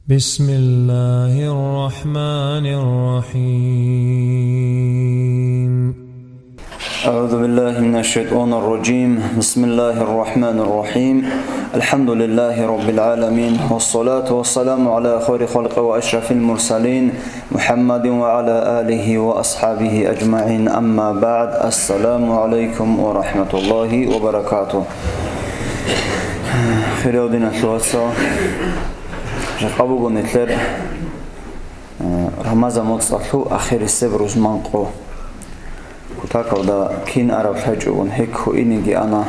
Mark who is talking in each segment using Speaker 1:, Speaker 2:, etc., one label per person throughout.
Speaker 1: بسم الله الرحمن الرحيم
Speaker 2: أعوذ بالله من الشيطان الرجيم بسم الله الرحمن الرحيم الحمد لله رب العالمين والصلاة والسلام على خير خلق وأشرف المرسلين محمد وعلى آله وأصحابه أجمعين أما بعد السلام عليكم ورحمة الله وبركاته خير يودين أشواتسا قبول نتلر رمضان متصلو آخر السبروز منقو كتاكودا كين عرب حجون هيك هو إني أنا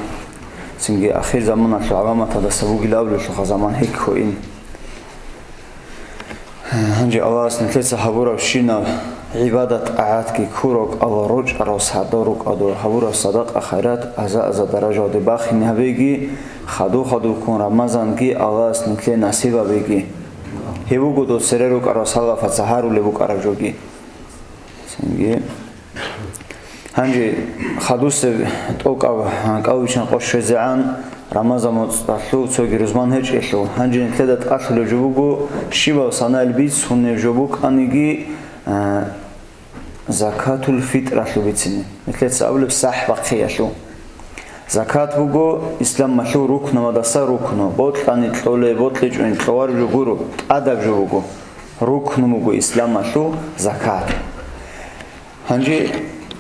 Speaker 2: سنجي آخر زمان أشلو عوامة هذا سبوق الأول شو زمان هيك هو إن هنجي الله سنتلت حبورة وشينا عبادة عادك كوروك الله رج أروس هداروك أدو حبورة صدق آخرات أزا درجة دباخ نهبيجي خدو كون رمضان جي الله سنتلت نصيبه بيجي هيبوكو دو سريروك أروس الله فتحارو لبوك أرجوجي سنجي هنجي خدوس توقع قويشان قش زعان رمضان متصلو تسوي روزمان هج إلو هنجي نتلدت أصل جوبو شيبا وصنع البيت هن جوبوك أنيجي زكاة الفطر أصلو بيتني نتلد سأول بصح بقية أصلو زكاة بوجو إسلام مشو ركن مدرسة ركن بطلني تلولي بطلي جون تلوار جوجورو أدب جوجو ركن موجو إسلام مشو زكاة هنجي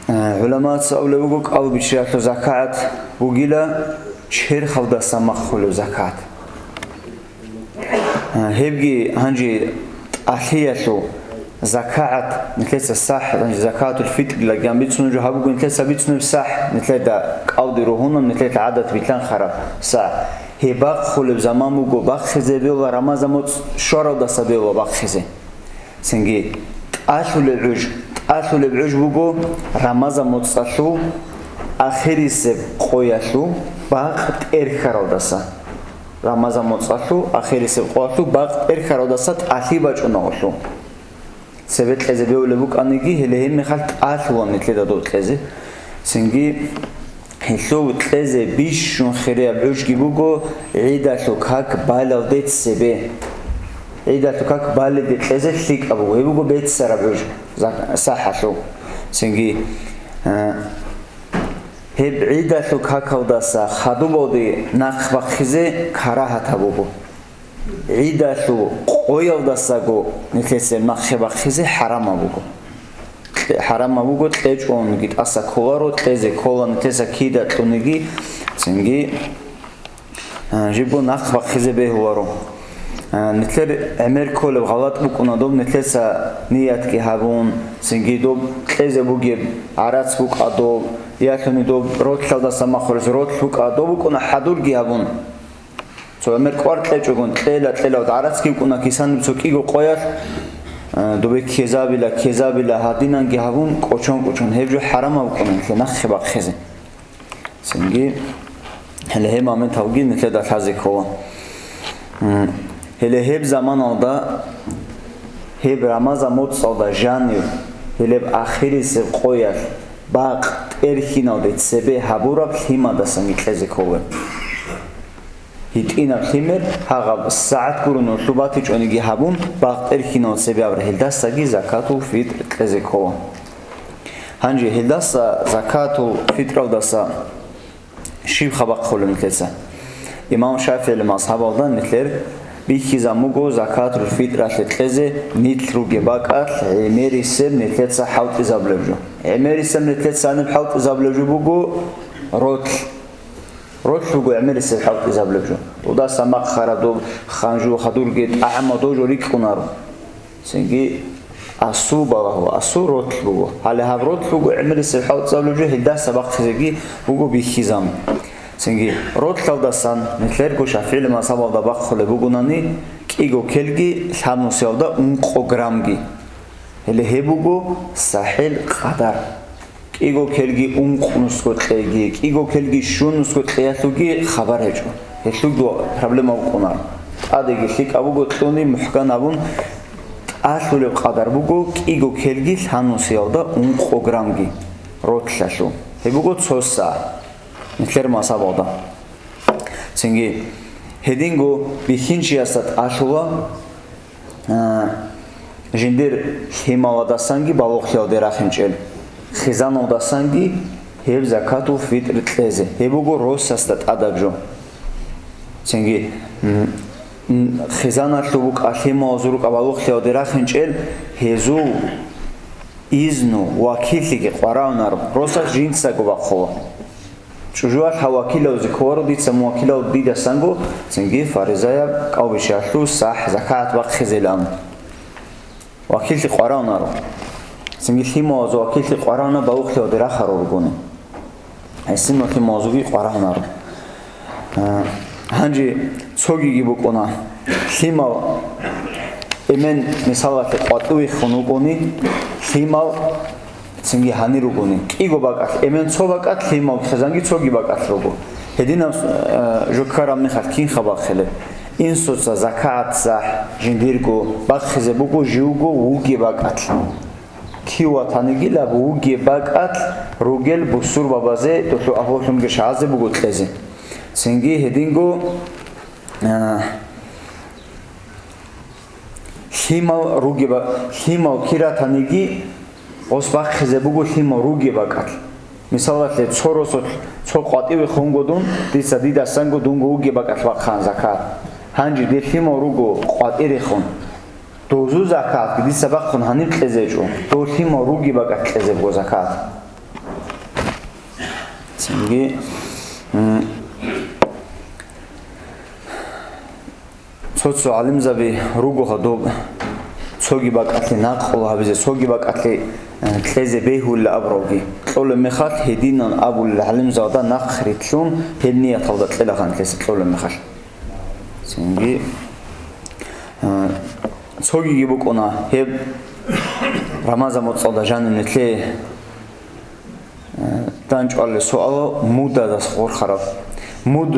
Speaker 2: علماء سأولوا بوجو أو بشرط زكاة بوجيلا شهر خلدا سماخ خلو زكاة هبجي هنجي أحياته زكاة نتلت الصح زكاة الفطر لجام بيتسون جو هبوجو نتلت بيتسون صح نتلت قاودي روحنا نتلت عادة بيتلان خراب صح هي باق خلو زمان بوجو باق خزي بيلا رمضان مت شرط دسبيلا باق خزي سنجي أشول العج أصل العجب بو رمضان متصلو آخری سب قویشو باقت ارخرادسا رمضان متصلو آخری سب قویشو باقت ارخرادسا تأثیر بچوناشو سبت لذه بیول بوک آنگی هلیه میخواد آشوان نتلیدا دو تلزه سنگی هلو تلزه بیشون خیره العجگی بوگو عیدشو کاک بالادت سبه عيدة كاك بالد تلزق ثيك أبوه يبغوا بيت سربوج صح شو سنجي هب عيدة كاك وداسا خدو بودي نخ بخزة كراهة أبوه عيدة قوي وداسا جو نتلسه نخ بخزة حرام أبوه حرام أبوه تلج ونجيت أسا كولارو تلزق كولان نتلسه كيدا تونجي سنجي جيبوا نخ بخزة بهوارو نتلر عمر كل غلط بكونا دوب نتلسا نيات كي هابون سنجي دوب تلزه بوجيب عرات بوك أدوب ياكلني دوب روت كلدا سما خرج روت بوك أدوب بكونا حدور كي هابون سو عمر كوارت لجوجون تلا عرات كي بكونا كيسان بسوكي جو قير دوب كيزابيلا هادينان كي هابون كوچون هبجو حرام بكونا نخ باق خزه سنجي هلا هي ما من توجين نتلدا حازي كوا hele hep zaman olda hep Ramazan mut olda janı hele ahiri se koyar bak erkin olda sebe habura himada sangitleze kove hitina himer haga saat kurunu şubat çönügi habun bak erkin olda sebe avra heldasa gi zakatu fitr tleze kova hangi heldasa zakatu fitr oldasa şiv xabaq xolun tleza İmam Şafii mazhabı olda netler بيخيزا موجو زكاة الفطر تلتزه نيتلو جباكات عمير السب نتلتسا حوت إزابلجو عمير السب نتلتسا نب حوت إزابلجو بوجو روت بوجو عمير السب حوت إزابلجو ودا سماق خرادو خانجو خدور جد أحمدو جوريك كنارو سنجي أسو بابا أسو روت بوجو على هذا روت بوجو عمير السب حوت إزابلجو هدا سباق خزجي بوجو بيخيزام سنجي روت كالداسان نتلر كوشا فيلم أصابه دا بخل بوجوناني كيجو كلجي ثامنوس يودا 1 غرامجي اللي هبوجو ساحل قدر كيجو كلجي 1 نسكت كلجي كيجو كلجي شون نسكت كياتوجي خبر هجو هشلو problem أوكونار أديجي شيك أبوجو توني محكان أبون أشلو قدر بوجو كيجو كلجي ثامنوس يودا 1 غرامجي روت شاشو هبوجو تصوصا نتلر ما صابودا سنجي هدينغو بيخينشي أستاد أشوا ჟინდერ ჰიმავადასანგი ბალოხიავდე რახინჭელი ხიზანავდასანგი ჰებ ზაქათულ ფიტრ ტლეზე ჰებუგო როსასტა ტადაბჟო ცენგი ხიზანათლუ ყალიმავზურუ ყაბალოხიავდე რახინჭელ ჰეზუ იზნუ ვაკილიკი ყვარავნარო როსას ჟინცაგო ბახოვა ჭუჟუა ჰავაკილავზე ქორდიცა მოაკილავ დიდასანგო ცენგი ფარიზაია ყავიშაშლუ საჰ ზაქათ ვახიზელამ ვაკილი ყვარავნარო ცენგი ჰიმავზო ვაკილი ყვარავნა ბალოხიავდე რახარო რგონი ეს ნოთი მოზუგი ყვარავნარო ჰანჯი ცოგი გიბუკონა ჰიმავ ემენ მისალათე ყვატუი ხუნუკონი ჰიმავ ცენგი ჰანი რგონი კიგო ბაკათ ემენ ცობაკათ ჰიმავ ხეზანგი ცოგი ბაკათ როგო ჰედინავს ჟოქარა მიხარ კინ ხაბახელე ინსოცა ზაქატსა ჟინდირგო ბახიზე ბუგო ჟიუგო უგი ბაკათ ქივა თანიგილა უგი ბაკათ როგელ ბუსურ ბაბაზე თო აჰოშუმგე შაზე ბუგო ტლეზე ცენგი ჰედინგო ჰიმავ როგება ჰიმავ ქირათანიგი ოსბახიზე ბუგო ჰიმავ როგება კათ მისალათე ცოროსო ცოყვატივე ხონგოდუნ დისა დიდასანგო დუნგო უგება კათ ვახან ზაქა ჰანჯი დე ჰიმავ როგო ყვატირე ხონ დოზუ ზაქა დისა ბახონ ჰანი ტლეზეჭო დო ჰიმავ როგება კათ ტლეზე ბუგო ზაქა ცენგი ცოცო ალიმზავი როგო ხადო ცოგი ბაკათი ნაყოლა აბიზე ცოგი ბაკათი ტლეზე ბეჰულ აბროგი ყოლე მეხალ ჰედინან აბულ ალიმზავდა ნახრითლუნ ჰენია თავდა ტლელახან ტლეზე ყოლე მეხალ ცენგი ცოგი გიბუკონა ჰებ რამაზა მოწოდა ჟანინეთლე დანჭვალე სოალო მუდა და ხორხარა მუდ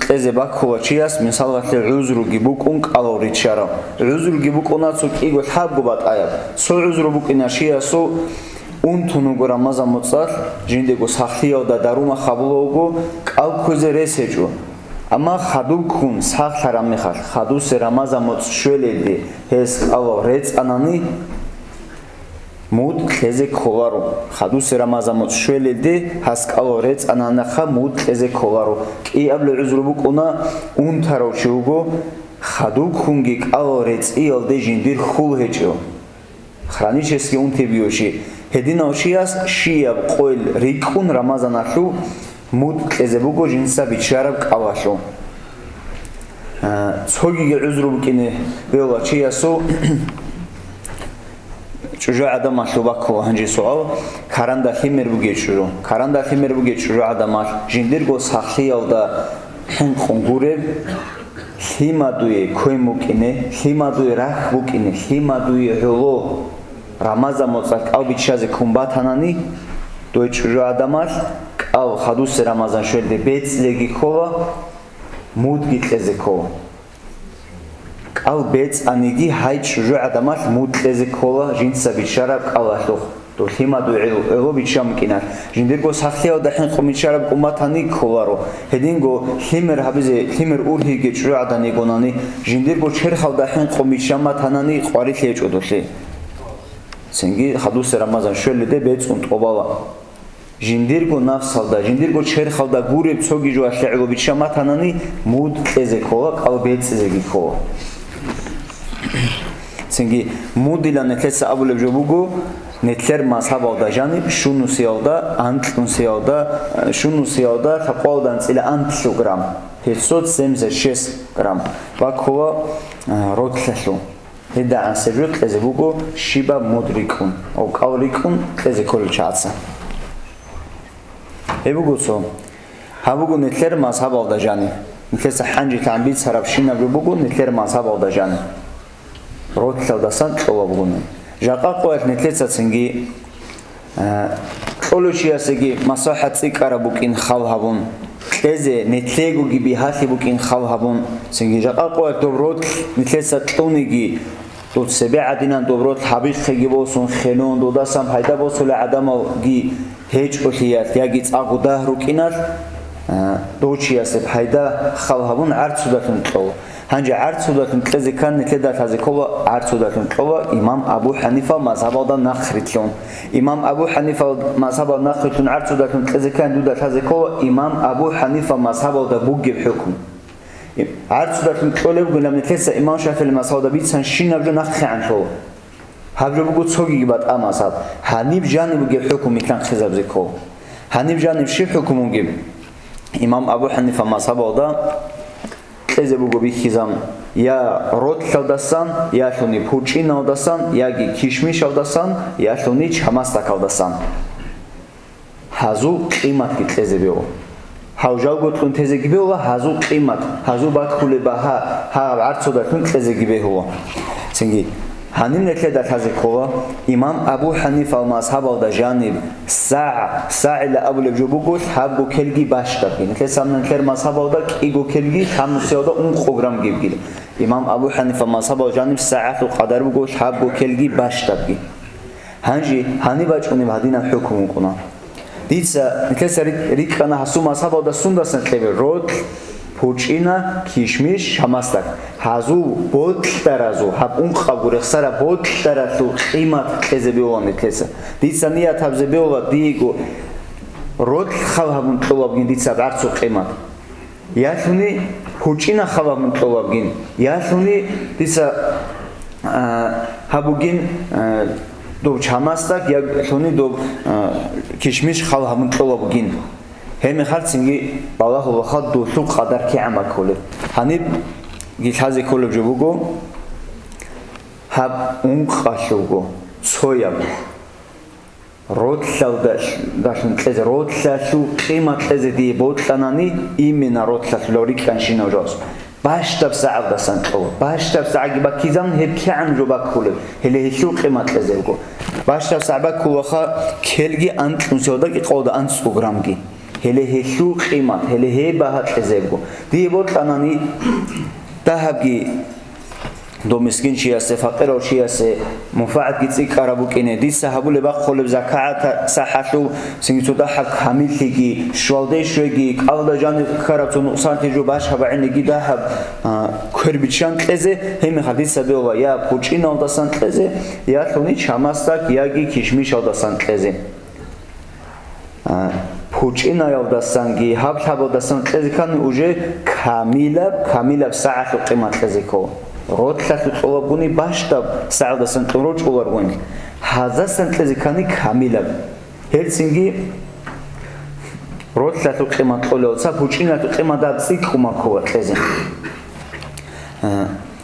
Speaker 2: ტლეზე ბაქოვა ჩიას მისალათე უზრუ გიბუკუნ კალორიჩარა უზრუ გიბუკონაცო კიგო ჰაბგო ბატაია სო უზრუ ბუკინა შიასო უნთუნუ გრამაზა მოწარ ჟინდეგო სახლიაო და დარუმა ხაბლოუგო კალქოზე რესეჭო ამა ხადუკუნ სახარა მეხარ ხადუსე რამაზა მოწ შველედი ეს კალო რეწანანი მუდ ტლეზე ქოლარო ხადუსე რამაზა მოწ შველედი ჰას კალო რეწანანახა მუდ ტლეზე ქოლარო კი აბლე უზრუ ბუკუნა უნთარო ჩუგო ხადუკუნგი კალო რეწიალდე ჟინდირ ხულ ჰეჭო ხრანიშესკი უნთებიოში ჰედინაოშიას შია ყოილ რიკუნ რამაზანახლუ მუდ ტლეზე ბუგო ჟინსა ბიჩარა კავაშო ცოგი უზრუ ბუკინე ბელა ჩიასო ჭუჟა ადამა შუბაკო ჰანჯი სოალ ქარანდა ჰიმერ ბუგეჭურო ქარანდა ჰიმერ ბუგეჭურო ადამა ჟინდირგო სახლიავდა ჰენ ხონგურე ჰიმადუე ქოიმუკინე ჰიმადუე რახ ბუკინე ჰიმადუე ჰოლო რამაზა მოწა კავბიჩაზე ქუმბათანანი დოჭურო ადამა კავ ხადუსე რამაზან შველდე ბეწლეგი ხოვა მუდგი ტლეზე ხოვა ალბეც ანიგი ჰაიჭუჟო ადამალ მუტლეზე ქოლა ჟინსა ბიჩარა ყალაშო დო ჰიმადუ ელო ბიჩამკინა ჟინდერგო სახლიაო და ჰენ ყომიჩარა ყუმათანი ქოლარო ჰედინგო ჰიმერ ჰაბიზე ჰიმერ ურჰიგე ჭრო ადანი გონანი ჟინდერგო ჩერხავ და ჰენ ყომიჩამათანანი ყვარი ხეჭოდოშე სენგი ხადუსე რამაზან შველედე ბეწუნ ტყობალა ჟინდერგო ნაფსალდა ჟინდერგო ჩერხავ და გურე ცოგიჯო ახლეღო ბიჩამათანანი მუტლეზე ქოლა ყალბეცზე გიქოლა ცენგი მუდილა ნეთლეს აბულებ ჯობუგო ნეთლერ მასაბავდა ჟანი შუნუსიავდა ანტლუნსიავდა შუნუსიავდა თაყავდან წილა ანტლუ გრამ 576 გრამ ვაკოვა როთლესო ედა ასებრო ტლეზე ბუგო შიბა მოდრიკუნ ო კავრიკუნ ტლეზე კოლჩაცა ებუგოსო ჰაბუგო ნეთლერ მასაბავდა ჟანი ნეთლეს ჰანჯი თამბი ცარაფშინა ბუგო ნეთლერ მასაბავდა ჟანი როთლავდასან ყოლაბგუნი ჟაყაყო ეთნეთლეცა ცენგი ყოლოშიასეგი მასაჰა წიკარა ბუკინ ხალჰაბუნ ტლეზე ნეთლეგუგი ბიჰალი ბუკინ ხალჰაბუნ ცენგი ჟაყაყო ეთდობროთ ნეთლეცა ტუნიგი დოცები ადინან დობროთ ჰაბიხეგი ბოსუნ ხენონ დოდასამ ჰაიდა ბოსულე ადამაგი ჰეჭოხიათ იაგი წაგუდა რუკინალ დოჩიასე ჰაიდა ხალჰაბუნ არცუდათუნ ყო Hangi artsudatun tlezikan nitledat hazikova artsudatun klova İmam Abu Hanifa mazhabada nakhritlon. İmam Abu Hanifa mazhabada nakhritlon artsudatun tlezikan dudat hazikova İmam Abu Hanifa mazhabada bu gibi hüküm. Artsudatun klolev gündem nitlesa İmam Şafii mazhabada bitsen şinavcu nakhian klova. Havcu bu tsogi gibat amazhab. Hanif jani bu gibi hüküm mitlan khizab zikova. Hanif jani şi hükümün gibi. İmam Abu Hanifa mazhabada Eze bu gibi hizam ya rot kaldasan ya şuni puçin aldasan ya kişmiş aldasan ya şuni çamasta kaldasan hazu kıymat git eze bir o havjal gotkun teze gibi ola hazu kıymat hazu batkule baha ha artsodatun teze gibi o çünkü hanim nekledat hazikova İmam Abu Hanifa mazhabada janib sa'a ile Abu Lebjubugut habbu kelgi başta neklesamdan kler mazhabada igo kelgi hamsiyada 10 program gibi İmam Abu Hanifa mazhabada janib sa'atu qadar bugut habbu kelgi başta hangi hanibaç unim hadina hükmü kuna ditsa neklesa rikkana hasu mazhabada sundasan klever rot Puçina, kişmiş, şamastak. Hazu, bot tarazu. Hab unqagur, xsara bot tarazu. Qimat teze olan netlesa. Ditsa niyat habze olan digo. Rot xavhabun tlovabgin ditsa artsu qimat. Yaşuni puçina xavhabun tlovabgin. Yaşuni ditsa habugin do şamastak ya şuni do kişmiş xavhabun tlovabgin. Hem xalsingi balahul xaddu tu qadar ki amal kole. Hanib gilhazi kole jubugo hab unqashugo soyab rotsalda dashun tleze rotsasu qimat tleze di botlanani imena rotsas lorikan shinojos. Baştab sa'abdasan qo. Baştab sa'agiba kizam hep ki'am jubak kole. Hele hishu qimat tleze go. Baştab sa'abak kuwaxa kelgi ant unsoda ki qoda ant programgi. Hele heshu qimat hele he bahat ezego diye tanani tahabgi do miskin shiyase faqir o shiyase mufaat gitsi karabukine dis sahabule ba khol zakat sahatu singi tahab kamiligi shwalde shwegi qalda jan karatun santejo bash habainigi dahab kurbichan tleze hem hadis sabeva ya puchin aldasan tleze ya toni chamastak yagi kishmish aldasan tleze Puçina yavdasangi habhabdasan tlezikan uje kamilab sa'atu qimat tleziko rotlat tolabuni baştab sa'dasan toroç olargun hazasan tlezikani kamilab Helsingi rotlat qimat tololsa puçina qimat dabsi kumakova tlezin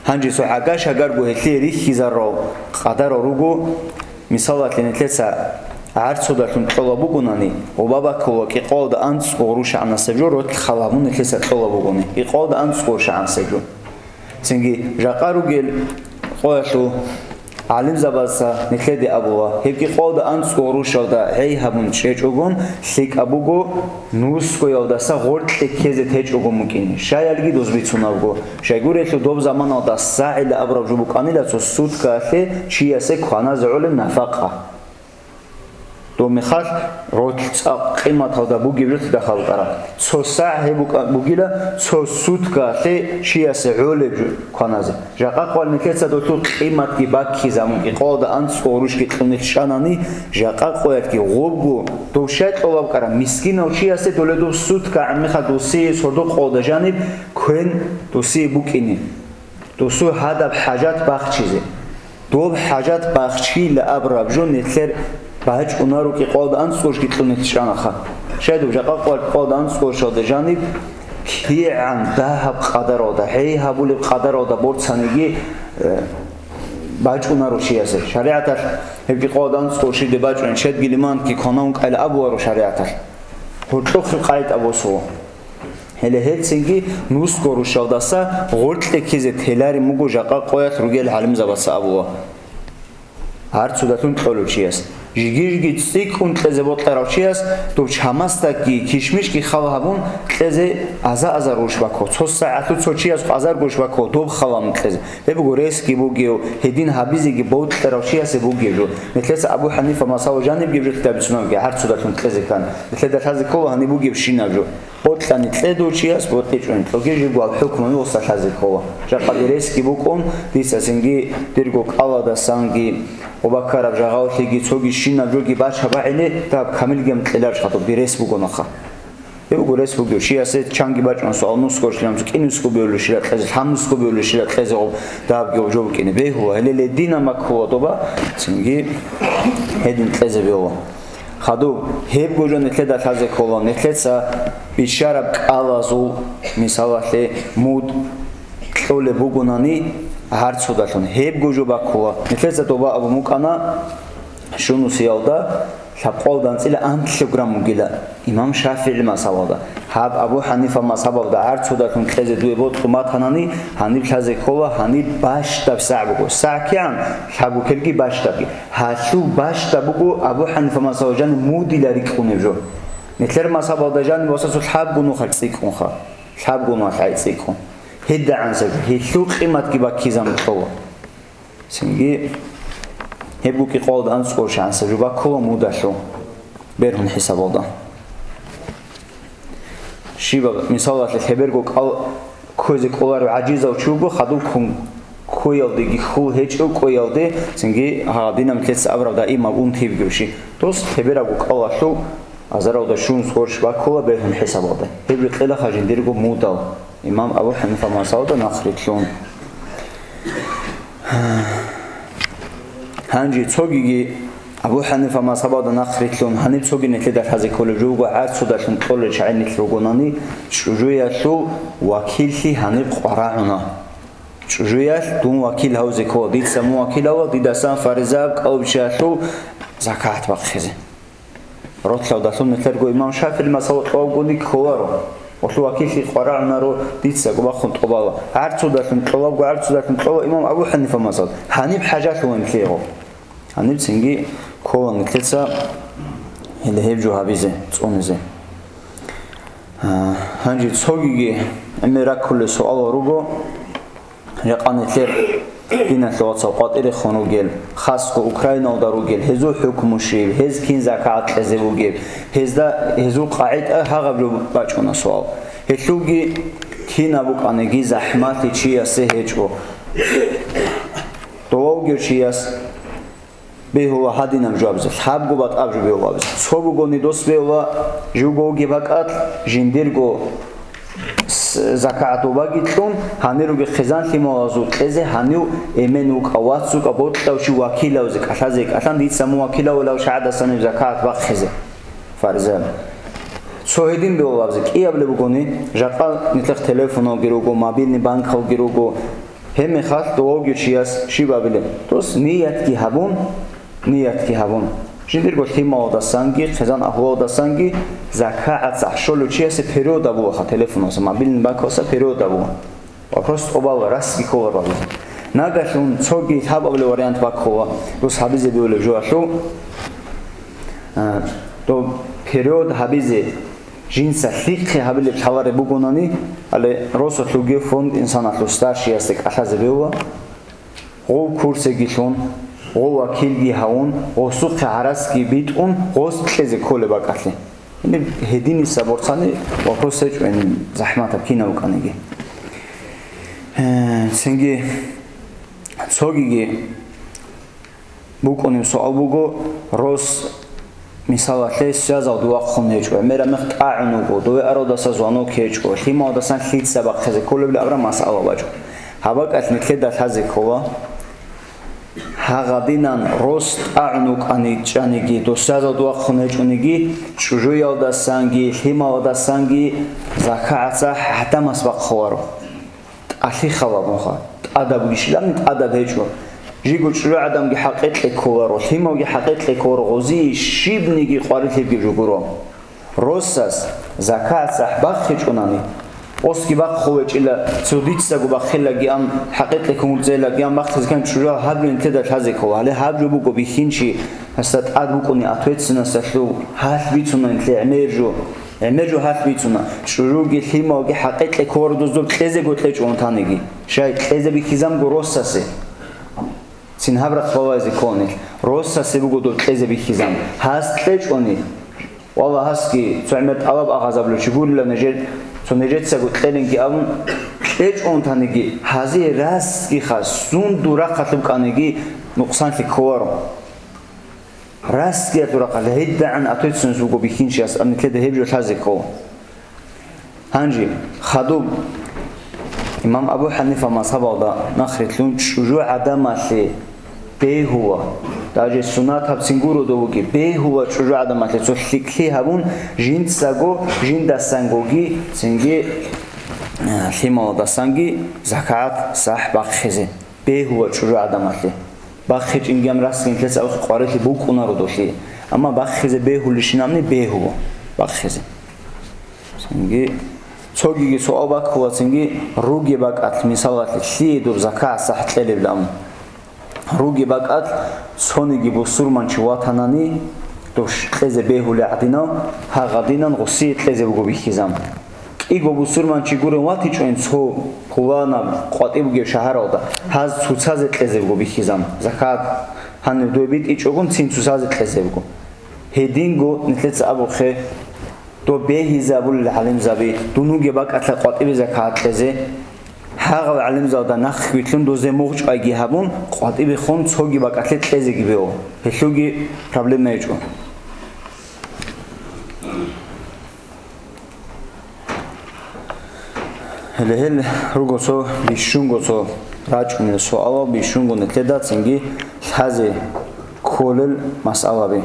Speaker 2: hangi so agash agar go hetleri hizaro qadar orugo misalat lenetlesa artsudatun tolabuguni obaba koloki qolda ants qorush anasajor rot xalamun netlesa tolabuguni iqolda ants qorush anasajor singi jaqaru gel qoyashu alim zabasa netledi abuwa hepki qolda ants qorush da hey habun chechogon lik abugo nus qoyaldasa qortli keze techogon mukini shayalgi dozbitsunavgo shaygurelu dob zamana da sa'ila abrabjubukani so sutka he chiyase khana zul nafaqa Do mixal rot qimat da bu gibrit da xalqara so sahe bu gila so sutka le shiyase uleju kanaze jaqa qol neketsa do tu qimat ki bakki zamun ki qoda an sorush ki qnil shanani jaqa qoyat ki gobgu do shat olab qara miskin o shiyase dole do sutka amikha do si sordo qoda janib kuen do si bukini do su hadab hajat bakhchize do hajat bakhchi la abrabjon netler Bahiç unaru ki qalda an soruş gitlunet şanaxa. Şeydu jaqa qalda an soruş oldu janib ki'an dahab qadar oldu. Hey habul qadar oldu bortsanigi bahiç unaru şiyase. Şariatar hep ki qalda an soruşi de bahiç şed giliman ki kanun qal abwaru şariatar. Hutluq qayt abosu. Hele Helsingi nus koruş oldasa qortle kize telari mugo jaqa qoyat rugel halim zabasa abwa. Har sudatun qolu şiyase. ჟიგიჟგი ციკუნ ტლეზე ბოტყერავჩიას დო ჩამასტაკი ქიშმიშკი ხალაბუნ ტლეზე აზა როშბაკო 2 საათუ ცოჩიას ყაზარ გოშბაკო დო ხალამ ტლეზე ბებგო რესკი ბუგიო ჰედინ ჰაბიზიგი ბოტყერავჩიასე ბუგიო მეტლეს აბუ ჰანიფა მასალოჯანი ბგიბჟი თაბიცუნოგი არცუდა თუნ ტლეზე კან მეტლედა თაზე კოლა ჰანი ბუგიბ შინაჯო ბოტლანი ტლედოჩიას ბოტიჭუნ ტოგიჟი გვალ ჰუქმონი ოსა თაზე კოლა ჟაყადი რესკი ბუკონ დისასინგი დირგო ყალადა სანგი ობაქარაბ ჟაღალთიგი ცოგი შინაჯოგი ბაჩა ბაინე და კამილგემ ტლედარ ხატო დირეს ბუკონახა ბებგო რეს ბუგიო შიასე ჩანგი ბაჭონს ალნუსკოშლამ კინუსკობიოლი შირა ტლეზე ჰამნუსკობიოლი შირა ტლეზე დააბგიო ჯობკინე ბეჰუა ელელე დინამა ქოვატობა ცინგი ჰედინ ტლეზე ბეო ხადუ ჰებგოჯო ნეთლედა თაზე ქოლა ნეთლეცა ბიშარაბ ყალაზუ მისალახე მუდ ტოლე ბუგონანი არცოდათონ ჰებგოჯო ბაქოა ნეთლეცა ტობა აბუ მუკანა შუნუსიალდა ლაპყოლდან წილა 1 კილოგრამ გილა იმამ შაფიი მასალოდა ჰაბ აბუ ჰანიფა მასაბავდა არცოდათონ ტლეზე დუებოთ ხუმათანანი ჰანი თაზე ქოლა ჰანი ბაშტა საბუგო საკიან ჰაბუ ქელგი ბაშტაკი ჰაშუ ბაშტა ბუგო აბუ ჰანიფა მასალოჯანი მუდილარი ყუნებჟო ნეთლერ მასაბავდა ჟანი მოსასო ჰაბგუნო ხალწიკუნხა ჰაბგუნო ხალწიკუნ ჰედა ანზე ჰილუ ყიმატკი ბაქიზამ ქოლა სინგი ჰებუკი ყოლდან სკორშანსა ჟუბაქოლა მუდაშო ბერჰუნ ჰესაბალდა შიბა მისალახე ჰებერგო ყალ ქოზე ყოლარო აჯიზავ ჩუგო ხადუ ქუნ ქოიალდი გიხუ ჰეჭო ყოიალდი სინგი ჰა დინამქეც აბრავდა იმა უნთიბგიში დოს ჰებერაგო ყალაშო აზარავდა შუნ სკორშ ბაქოლა ბერჰუნ ჰესაბალდა ჰებრი ყელა ხაჯინ დირგო მუდავ იმამ აბუ ჰანიფა მასალდა ნახრიჩონ ჰანჯი ცოგიგი აბუ ჰანიფა მასაბავდა ნახრიჩონ ჰანი ცოგი ნეთლედა თაზე ქოლე ჯუგო არცოდა შენ ტოლე ჩაინით როგონანი ჭუჟუიაშუ ვაკილი ჰანი ყარაუნა ჭუჟუიაშ დუმ ვაკილ ჰაუზე ქოდი სამუ ვაკილავა დიდასან ფარიზა ყავშაშუ ზაკათ ბახეზე როთლავდა თუნ ნეთლერგო იმამ შაფიი მასალო ყოგონი ქოვარო ოსლო ვაკილი ყარაუნარო დიცა გბახონ ტყობალა არცოდა შენ ტყობა არცოდა შენ ტყობა იმამ აბუ ჰანიფა მასალ ჰანი ჰაჯათუ ენქიო ჰანი ცინგი ქოვანი ქეცა ჰელეჰებჯო ჰაბიზე წონიზე ჰანჯი ცოგიგი ემერაკულე სოალო რუგო რაყანეთლერ დინასოცა ყატერი ხონუგელ ხასკო უკრაინაოდა რუგელ ჰეზო ჰუქმუში ჰეზ კინ ზაკატ ეზებუგებ ჰეზდა ჰეზო ყაიტა ჰაღაბრო ბაჭონა სოალ ჰეშუგი კინა ბუკანეგი ზაჰმათი ჩიასე ჰეჭო დოუგე ჩიას ბეჰოა ჰადინამ ჯაბზე ჰაბგობატ აბჟი ბეოაბზე სოგუგონი დოსბეოა ჟუგოგი ბაკატ ჟინდერგო ზაკატობაგი თუნ ჰანერუგი ხეზანთი მოაზუ ყეზე ჰანიუ ემენუ ყავაცუ ყბოტავში ვაკილავზე კათაზე კათან დიცა მოაკილაულავ შაადასანი ზაკატ ბახეზე ფარზა სოედინ ბეოაბზე კიაბლე ბუგონი ჟაყა ნიტლეხ ტელეფონო გირუგო მობილნი ბანკალ გირუგო ჰემე ხალ დოოგი ჩიას შიბაბილე თოს ნიატკი ჰაბუნ ჟინდერგო თიმაოდა სანგი ხეზან აჰუოდა სანგი ზაკაატ ახშოლუ ჩიასე პერიოდა ბუახა ტელეფონოსა მობილნი ბანკოსა პერიოდა ბუ опрост ობალა რასკი ქოვარბა ნაგაშუნ ცოგი ჰაბაბლე ვარიანტ ბაქოა დოს ჰაბიზე ბიოლე ჟოაშუ დო პერიოდ ჰაბიზე ჟინსა ლიხე ჰაბილე ჩავარე ბუგონანი ალე როსო ლუგე ფონდ ინსანათლო სტაშიასე კახაზე ბეოა ო კურსე გიშონ ო ვაკილგი ჰაუნ ო სუხე არასკი ბიტუნ ოს ტლეზე ქოლება კახლე ინე ჰედინი საბორცანი ოფოსე ჭვენი ზაჰმათა კინა უკანეგი სენგი ცოგიგი ბუკონი სოალბუგო როს მისალახე სიაზავ დუახონე ჭვე მერა მე ყაუნუგო დო აროდასა ზვანო ქეჭო ხიმოდასან ხიცა ბახეზე ქოლები აბრა მასალა ბაჭო ჰაბაკათ ნეთლედა თაზე ქოვა ჰაღადინან როს ყაუნუკანი ჭანიგი დო სიაზავ დუახონე ჭუნიგი ჭუჟუიალდა სანგი ხიმაოდა სანგი ზაკაცა ჰატამას ბახოვარო ახი ხავა მოხა ადაბგიშლამ ადაბეჭო ჟიგო ჭრა ადამგი ჰაყეტლე ქოვარო თიმოგი ჰაყეტლე ქოვარო ღოზი შიბნიგი ყვარითებგი ჟუგურო როსას ზაკაცა ბახე ჭუნანი أوسكي بق خوج إلا سوديت سجوا بخلا جام حقيقة كمزيلا جام بخت كان شجاع هبل انتدت هذيك هو على هبل بوجو بيخينشي هستات عاد بوكوني أتويت سنة سلو هات بيتونا انتلي عمرجو هات بيتونا شجوع جثيمة وجي حقيقة كوردوز دول تلزق وتلج أنتانيجي شايد تلزق بكيزام جروساسي سين هبرت خوازي كوني روساسي بوجو دول تلزق بكيزام هاست تلج أني والله هاسكي تعمد ألب أغازبلو شبول لنجد سونجت سقط تلينكي أون تلج أنتانيجي هذه راس كي خاص سون دورا قتلب كانيجي نقصان في كورم راس كي دورا قال هيدا عن أتوت سنسوقو بيكينشي أس أمي كده هيبجو تازيكو هانجي خدوب إمام أبو حنيفة مذهب هذا نخرت لون شجوع عدم اللي به هو داجي سنات هب سنگورو دوگی به هو شجوع عدم اللي تو خلقي هبون جين ساگو جين دستنگوگی سنگی خیمه دستنگی زکات صح بخیزه به هو شجوع عدم اللي بخیج اینگام راست این کلاس اوس قارتی بوکونا رو دوشی اما بخیزه به هو لشینامنی به هو بخیزه سنگی چوگی سوال باک هو سنگی روگی باک ات مثال لی دو زکات صح تلی بلام روگی باک ات سونگی بسرمان چواتنانی دوش تلزه به هو لعدینا ها غدینان غسی تلزه بگو بیخیزم ایگو بسرمان چی گوره واتی چون سو خوانا قاطی بگی شهر آده هز سوساز تلزه بگو بیخیزم زکات هنو دو بیت ایچ اگون تین سوساز تلزه بگو هدینگو نتلز ابو خی تو به زبول العلم زبی دونوگی باک اتل قاطی به زکات تلزه هاغ العلم زاده نخ بیتلون دوزه موج آگی هبون قاطی به خون سوگی باک اتل تلزه گی بیو هلوگی پرابلم نیجون هل روگوسو بیشونگوسو راج کنید سوال بیشونگو نتلداد سنگی هزی کولل مسئله بی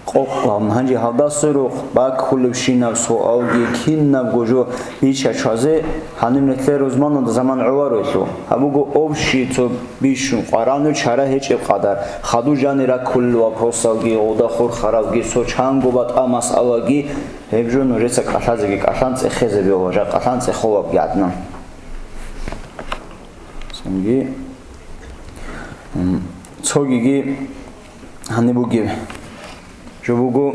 Speaker 2: قوم هنجی هفته سرخ با کل بشینم سوالی کین نبگوجو بیش چازه هنوز نتله روزمان و زمان عوارویلو هموگو آبشی تو بیشون قرانو چرا هیچ قدر خدو جانی را کل و پروسالگی اودا خور خرابگی سوچانگو بات مسئلهگی هبجو نوریس کاتازگی کاتانس خیزه بیاوجا کاتانس خواب گردن سنگی چوگیگی هنی بوگی جوگو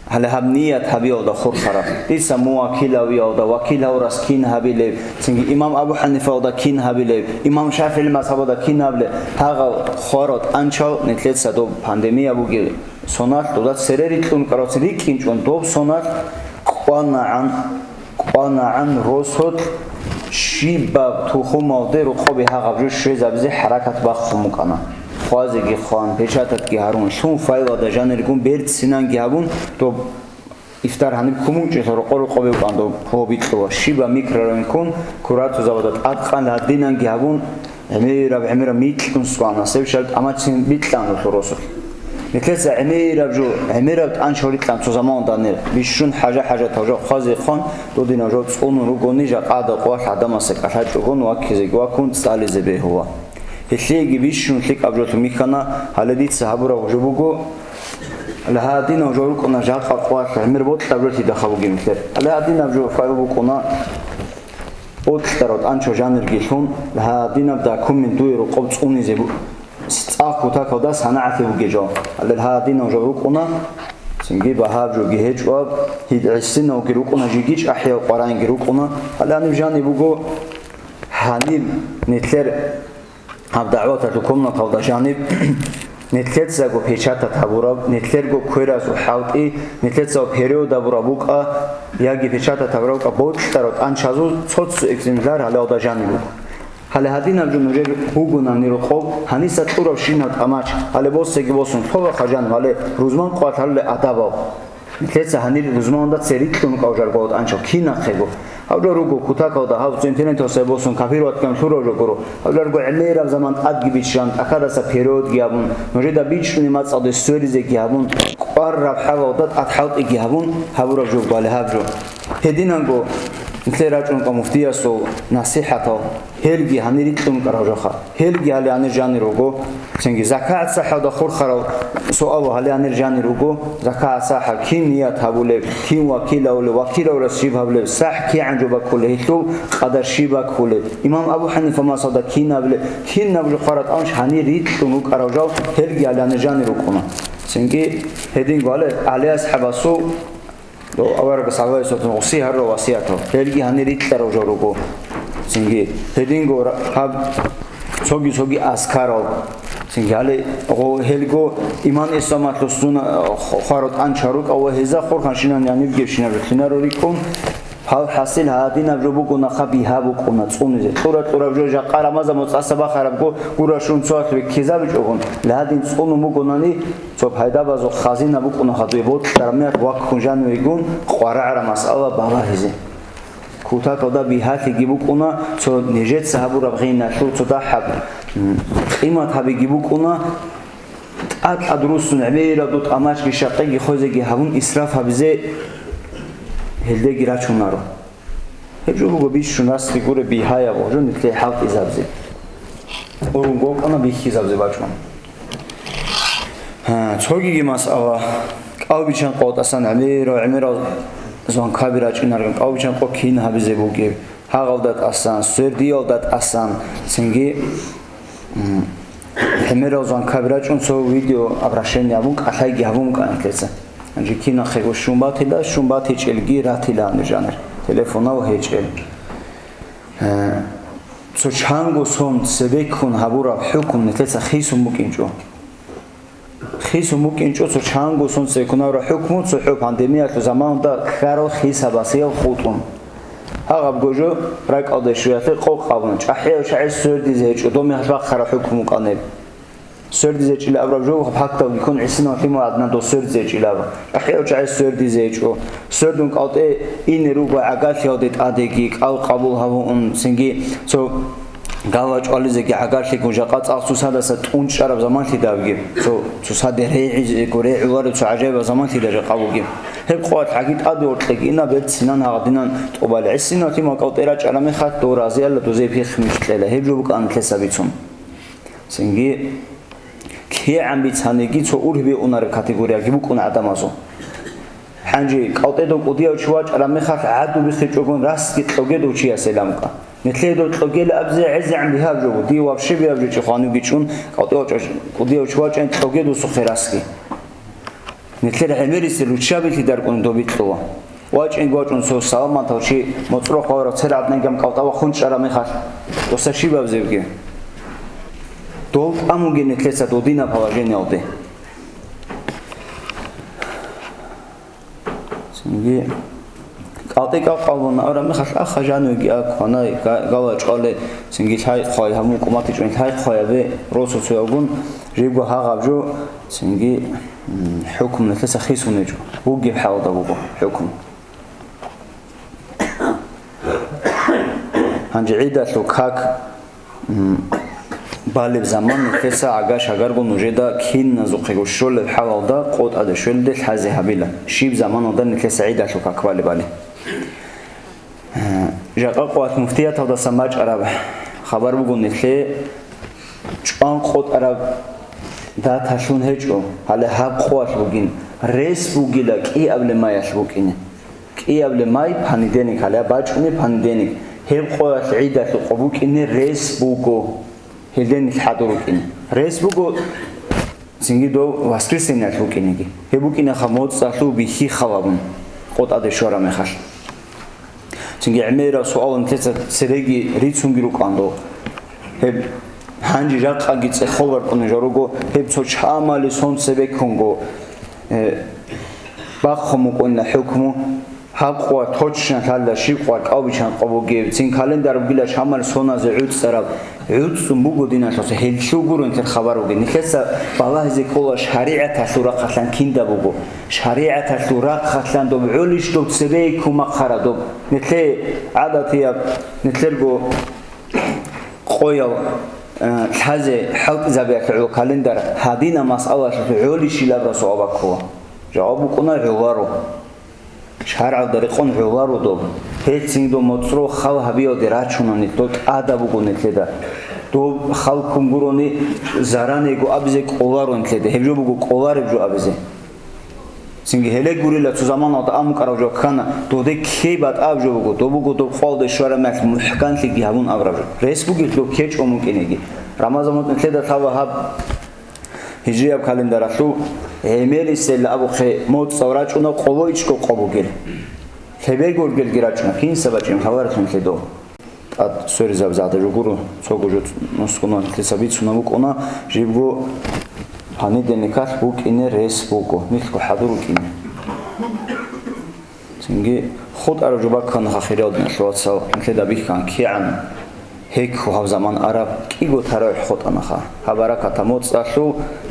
Speaker 2: هل هبنیت هبی آودا خور خراب دیسا موکیل هبی آودا وکیل هو راست کین هبی لیب سنگی امام ابو حنیفه آودا کین هبی لیب امام شافعی مذهب آودا کین هبی لیب هاگا خورات انچال نتلت سدو پاندمی ابوگی سونات دولت سریتلون کاراتری کینچون دوب سونات قانعان روسوت شیباب تو خماده رو خوبی هاگا بجو شویز ابزی حرکت باخ مکانا خوازگی خوان پیشاتت کی هارون شون فایل آده جانرگون برد سینان کی هبون تو افتار هنی کمون چه تو رقور قبی باندو پوبیت لوا شیبا میکرارن کن کراتو زبادت ادخان لدینان کی هبون عمیرا میت کن سوان سب شرط اما چین بیتلان رو رسول نکلس عمیرا انشوریت لان تو زمان دانه بیشون حاجه توجه خوازی خوان دو دینا جو اون رو گونیجا قاعده قوت عدم سکحت جون و کیزگی و کن سال زبه هوا هتلاقي بيشون تلاقي أبجوت ميكانا على ديت سحبورا وجبوجو لها دينا وجورو كنا جات قوات عمر بوت أبجوت يدخلوا جيمتر لها دينا أبجو فايبو كنا بوت تراد أنشو جانر جيلون لها دينا بدا كم من دوي رقبت أوني زبو ستأكو تاكو داس هنعتي وجيجا لها دينا وجورو كنا سنجي بهاب جو جهج واب هيد عسنا وجرو كنا جيجيج أحيا وقران جرو كنا هلا نبجاني بوجو هنيل نتلر هب دعوات لكم نطلع جانب نتلت زاغو پیچات تابورا نتلرگو کویراز و حاوتی نتلت زاغو پیریو دابورا بوکا یاگی پیچات تابورا بوکا بود ترات آنچازو صوت اکزیملار حالا آدا جانی بوک حالا هدی نبجون نجار هوگونم نیرو خوب هنی سطور شینات اماچ حالا بوسگی بوسون خوب خجان حالا روزمان قوت حالا ادبا نتلت هنی روزمان داد سریتون کاوجار بود آنچو کی نخیگو هؤلاء رجوا كتاكا وده هاو إنترنت وسيبوسون كافيروات كم شورو جوكرو هؤلاء رجوا عميرة زمان أدقي بيشان أكاد سبيرود جابون نجدا بيشوني ما تصعد السوريز جابون قرب حوا وده أتحوط جابون هؤلاء رجوا بالي هابجو هدينا جو نتلي راجون كمفتياسو نصيحته هلجي هنريتم كراجخا هلجي هل هنرجعني روجو سنجي زكاة صحة دخول خرو سؤال هل هنرجعني روجو زكاة صحة كين نيات هبولي كين وكيل ولا شيب هبولي صح كي عنجو بكله هتلو قدر شيب بكله إمام أبو حنيفة ما صدق كين هبولي كين نبلو خرط أنش هنريتم كراجو هلجي هل هنرجعني روجونا سنجي هدين قال عليه أصحاب سو لو أورك سعوي صوت نقصي هرو وصياته هلجي هنريت تروجو روجو سنجي هدين قال هب سوگی اسکارو سنگی حالی هلگو ایمان اسلامت لستون خارط انچاروک او هزا خور خانشینان یعنی بگیرشینه رخینه رو ریکن حال حاصل هادی نبرو بگو نخبی ها بکنه صونیزه طورا بجو جا قرمازا متصبا خراب گو گوراشون صورت به کیزا بجوگن لحدین صونو بگونانی صبح هیدا بازو خازین بکنه خطوی بود درمیت واک کنجان ویگون خواره عرم مسئله بالا هزه کوتا تودا بیهاتی گیبو کنا تو نجت صحابو ربغین نشو تو دا حب قیمت هبی گیبو کنا ادروس نعبیر دوت اماش کی شقی خوزگی همون اسراف هبزه هلده گیرا چونارو هجو بگو بیش شناس فیگور بیهایا باجو نتلی حق ازابزه اون گو کنا بیخی ازابزه باجون چوگی گی مسئله او بیچن قوت اصلا عمیر زان کابیراچ اینارگم آویچن کو کین هبیزه بوگی هاغالدات آسان سردیالدات آسان سنگی همه زان کابیراچ اون سو ویدیو ابراشنی ابون کاتایی ابون کانکلسه انجی کینا خیلی شنبات هیچ الگی راتیلا نجانر تلفنا و هیچ ال سو چانگو سون سبکون هبورا حکم نتلسه خیسون بکنجو خیس ممکن چه چند گوشون سکونه را حکمت سو پاندمی تو زمان دا خرو خیس باسی خودتون هاغب گوجو رک آدشیات قوق قابون چحیه چه سردی زیچ دومی هر وقت خراب حکم کنه سردی زیچ لی ابرو جو حتی بیکن عسینا تیم عدنا دو سرد زیچ لی ابر چحیه چه سردی زیچ و سردون کاته این رو با عقل یادت آدگی کال قبول هوون سنگی سو گاواج آلیزگی عقل شکوجا قط آسوس هذا ست اون شراب زمان تداوگی سو صد رعی کوری عوارد سو عجیب زمان تداوگ قابوگی هب قوات حقیقت آدورتگی اینا بد سینان هادینان توبال عسینا تیم کاوتراچ علامه خط دورازی الله دوزی پیخ میشتله هب جو بکن کسبیتون سنگی کی عم بیتانگی تو اوره به اونر کاتگوریا کی بکن آدم ازو حنجی کاوت دو قدیا چواج علامه خط عدو بخیجوگون راست کی توگه دو چی اسلام کا نتلي دو تلقيل أبزع عز عم بها بجو دي وابشي بها بجو خانو بيشون قضيه وشواج أنت تلقي دو سخيراسكي نتلي عمريس الوشابي اللي داركون دو بيتلوا واج إن واجون سو سلام تاوشي مطروح قارة سرعة نجم قطع وخنش على مخاش وسشي بابزع بجو دول أموجي نتلي سدودينا بهواجين يالدي سنجي قاطع قالون أورا مخاش أخجانو جا كنا قالج قال سنجي هاي خاي همو كماتي جون هاي خاي به روسو سياقون جيبوا هاغبجو سنجي حكم نتلسه خيسو نجو هو جيب حاول دبوبو حكم هنجي عيدة لوكاك بالب زمان نتلسه عجاش هجربو نجدا كين نزوقي شول الحاول ده قط أده شول ده حزي هبيله شيب زمان ده نتلسه عيدة لوكاك بالي جاقا قوات مفتيات هذا سماج عرب خبر بقول نتلي چان خود عرب دا تشون هجو هله حق قوات بگین رس بگیلا کی قبل مایش بگینه کی قبل مای پاندینی هله باچونی پاندینی هب قوات عیدت قبوک اینه رس بگو هلدنی حضور کنه رس بگو سنگی دو واسکریسینه بگینه کی هبوکینه خمود سالو بیخی خوابون خود آدشورا میخواست سنجي عميرة سؤال نتلسة سرقي ريتسونجي روكاندو هب هنجي جاقا جيت خبر كون جاروغو هب سو شامالي سون سبكونغو باخمو كون حكمو حقوا توچن حالا شيقوا قابيشان قبوگي سين كالندر بيلا شامال سونا زعود سراب عود سمبوغو دينا توس هلشوغورو انت خبروگي نتلسة بالله زي كولا شريعة تلورا قتلان كيندا بوغو شريعة تلورا قتلان دو بعولش دو سبيكو مقخرا دو نتلي عادتيا نتلرغو قويا الحاجة حلق زبيك عو كالندر هادينا مسألة عولش لابرسو أباكوا جوابو كنا عوارو شهر على طريقون عوارو دوب ჰეცინგ დო მოწრო ხალ ჰაბიოდე რაჩუნონი დო ადაბუგუნეთლედა დო ხალკუმგურონი ზარანეგო აბზე ყოლარონთლედა ჰებჯობუგუ ყოლარებჯო აბზე სინგი ჰელეგურილა თუ ზამანოთ ამუკარავჯო ხანა დოდე ქებად აბჯობუგუ დობუგუ დო ყოლდე შორამათ მუჰკანთი გიავუნ აბრაჯო რესბუგი დო ქეჭომუკინეგი რამაზამოტნთლედა თავა ჰაბ ჰიჯრიაბ კალენდარაშუ ემელისელ აბუხე მოწორაჭუნა ყოლოიჩკო ყობუგელ ჰებეგორგელ გირაჭუნა კინსაბაჭიმ ხავართუნთლედო ად სორიზაბზადე როგორ ცოგოჯო მოსკონან თესაბიცუნა მუკონა ჟიბგო ჰანიდენიკარ უკინე რესბუგო მიხკო ჰადურუკინე სინგი ხოტარო ჯობაქან ხახირაოდნა შოაცალ თედა ბიხან ქიან ჰეკ ხავზამან არა კიგო თარავ ხოტანახა ჰაბარაკათა მოწაშუ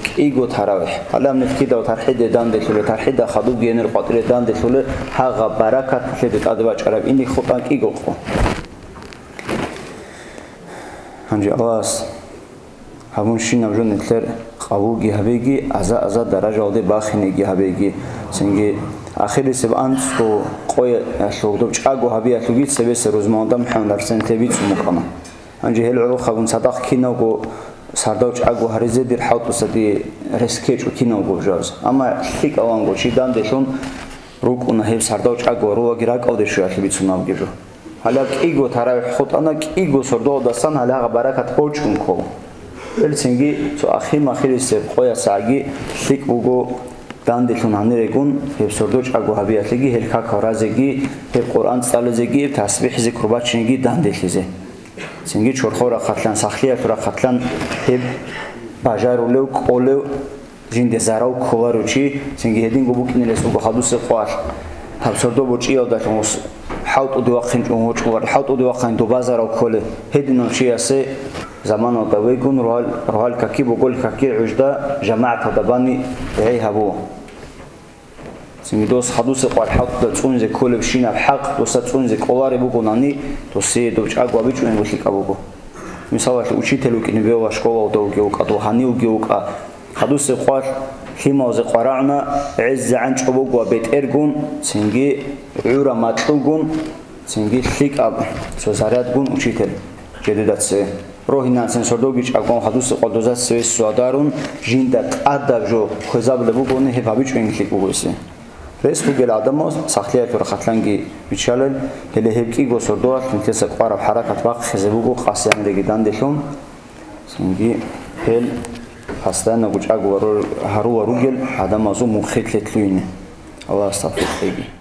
Speaker 2: კიგო თარავ ალამ ნიფკიდა თარჰიდე დანდესულე თარჰიდა ხადუ გენერ ყატრე დანდესულე ჰაღა ბარაკათ შედე ტადვაჭარა ინი ხოტან კიგო ყო ანჯი ალას ჰამუნ შინავჟო ნეთლერ ყავუგი ჰაბეგი აზა დარაჟალდე ბახინეგი ჰაბეგი სინგი ახირისებ ანცო ყოე აშოგდო ჭაგო ჰაბი აშოგი სებეს როზმონდა მჰამდარ სენტევიც მუყანა ანჯი ჰელო ხაგუნ სადახ კინოგო სარდავ ჭაგო ჰარიზე დირ ჰავტუსადი რესკეჭუ კინოგო ჟავს ამა ხიკავანგო შიდანდეშონ რუკუნა ჰებ სარდავ ჭაგო როაგი რაკავდე შუაშებიც უნავგიჟო ჰალა კიგო თარავ ხოტანა კიგო სორდო დასან ჰალა ბარაკათ ოჭუნკო ელცინგი ცო ახი მახირისებ ყოя საგი ხიკუგო დანდეშონ ანერეგუნ ჰებ სორდო ჭაგო ჰაბი აშლიგი ჰელქა ქარაზეგი ჰებ ყურან წალეზეგი თასბიჰ ზიქრბაჩინგი დანდეშიზე სინგი ჩორხორა ხატლან სახლია თურა ხატლან ჰებ ბაჟარულევ ყოლევ ჟინდე ზარავ ქოვარუჩი სინგი ჰედინგო ბუკინელეს უგო ხადუსე ყვარ თავსორდო ბოჭიავდა თმოს ჰავტუ დუახინ ჭუმოჭوار ჰავტუ დუახინ დო ბაზარავ ქოლე ჰედინო ჩიასე ზამანო და ვეგუნ როალ კაკი ბოგოლ კაკი უჯდა ჯამაათ დაბანი ეი ჰაბო სინგიდოს ხადუსე ყვარ ჰავტუ და წუნზე ქოლებ შინა ჰაყ დოსა წუნზე ყოლარე ბუგონანი დოსე დო ჭაგვა ბიჭუნ გოშიკაბუგო მისავაში უჩითელუ კინი ვევა შკოლა და უგეუკა დო ჰანი უგეუკა ხადუსე ყვარ ხიმოზე ყვარანა ეზ ანჭობუგვა ბეტერგუნ სინგი ურა მატლუგუნ სინგი ხიკაბ სოზარადგუნ უჩითელ ჯედედაცე როհინანსენ სორდოგი ჭაგონ ხადუსე ყოდოზა სეს სვადარუნ ჟინდა ყადაჟო ხეზაბლებუგონი ჰებაბიჭვენ ხიკუგოსი რესპუგელ ადამოს სახლიათურ ხათლანგი ვიჩალელ ჰელეჰებკი გოსორდოა თესა ყვარა ჰარაკათ ბახ ხეზებუგო ყასიანდეგი დანდეშონ სინგი ჰელ ჰასტანა გუჭაგო ჰარუ არუგელ ადამაზო მუხეთლეთლუინე ალა სტაფეთეგი